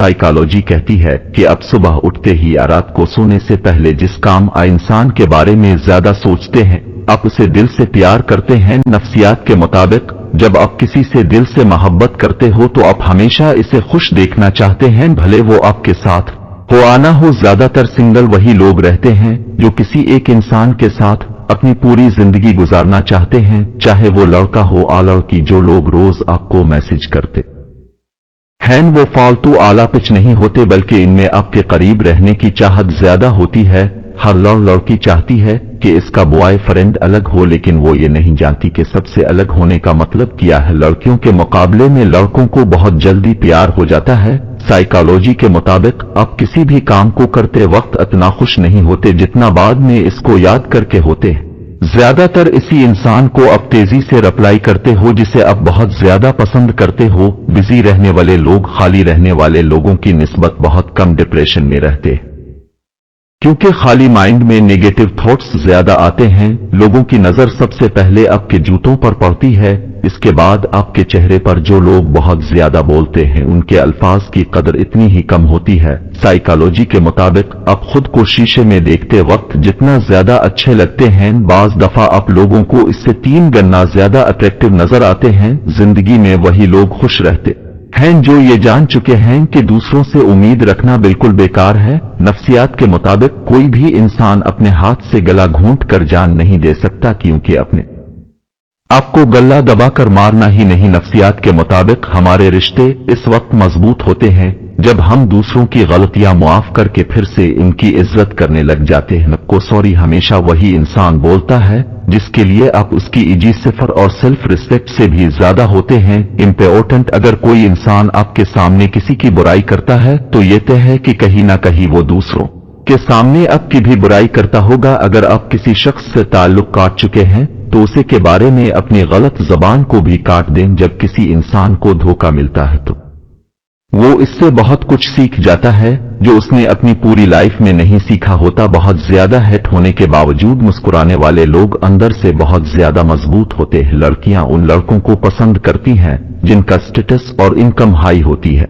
Psychology कहती है कि अब सुबह उठते ही या रात को सोने से पहले जिस काम इंसान के बारे में ज्यादा सोचते हैं आप उसे दिल से प्यार करते हैं। नफ्सियात के मुताबिक जब आप किसी से दिल से मोहब्बत करते हो तो आप हमेशा इसे खुश देखना चाहते हैं, भले वो आपके साथ हो आना हो। ज्यादातर सिंगल वही लोग रहते हैं जो किसी एक इंसान के साथ अपनी पूरी जिंदगी गुजारना चाहते हैं, चाहे वो लड़का हो या लड़की। जो लोग रोज आपको मैसेज करते हैं वो फालतू आला पिच नहीं होते, बल्कि इनमें आपके करीब रहने की चाहत ज्यादा होती है। हर लड़की चाहती है कि इसका बॉयफ्रेंड अलग हो, लेकिन वो ये नहीं जानती कि सबसे अलग होने का मतलब क्या है। लड़कियों के मुकाबले में लड़कों को बहुत जल्दी प्यार हो जाता है। साइकोलॉजी के मुताबिक आप किसी भी काम को करते वक्त इतना खुश नहीं होते जितना बाद में इसको याद करके होते हैं। ज्यादातर इसी इंसान को आप तेजी से रिप्लाई करते हो जिसे आप बहुत ज्यादा पसंद करते हो। बिजी रहने वाले लोग खाली रहने वाले लोगों की निस्बत बहुत कम डिप्रेशन में रहते हैं, क्योंकि खाली माइंड में नेगेटिव थॉट्स ज्यादा आते हैं। लोगों की नजर सबसे पहले आपके जूतों पर पड़ती है, इसके बाद आपके चेहरे पर। जो लोग बहुत ज्यादा बोलते हैं उनके अल्फाज की कदर इतनी ही कम होती है। साइकोलॉजी के मुताबिक आप खुद को शीशे में देखते वक्त जितना ज्यादा अच्छे लगते हैं, बाज दफा आप लोगों को इससे 3 गुना ज्यादा अट्रैक्टिव नजर आते हैं। जिंदगी में वही लोग खुश रहते हैं जो ये जान चुके हैं कि दूसरों से उम्मीद रखना बिल्कुल बेकार है। नफ्सियात के मुताबिक कोई भी इंसान अपने हाथ से गला घोंट कर जान नहीं दे सकता, क्योंकि अपने आपको गला दबाकर मारना ही नहीं। नफ्सियात के मुताबिक हमारे रिश्ते इस वक्त मजबूत होते हैं जब हम दूसरों की गलतियां मुआफ करके फिर से इनकी इज्जत करने लग जाते हैं। आपको सॉरी हमेशा वही इंसान बोलता है जिसके लिए आप उसकी इजी सिफर और सेल्फ रिस्पेक्ट से भी ज्यादा होते हैं। इम्पोर्टेंट, अगर कोई इंसान आपके सामने किसी की बुराई करता है तो ये तय है कि कहीं ना कहीं वो दूसरों के सामने आपकी भी बुराई करता होगा। अगर आप किसी शख्स से ताल्लुक काट चुके हैं तो उसे के बारे में अपनी गलत जबान को भी काट दें। जब किसी इंसान को धोखा मिलता है तो वो इससे बहुत कुछ सीख जाता है जो उसने अपनी पूरी लाइफ में नहीं सीखा होता। बहुत ज्यादा हेट होने के बावजूद मुस्कुराने वाले लोग अंदर से बहुत ज्यादा मजबूत होते हैं। लड़कियां उन लड़कों को पसंद करती हैं जिनका स्टेटस और इनकम हाई होती है।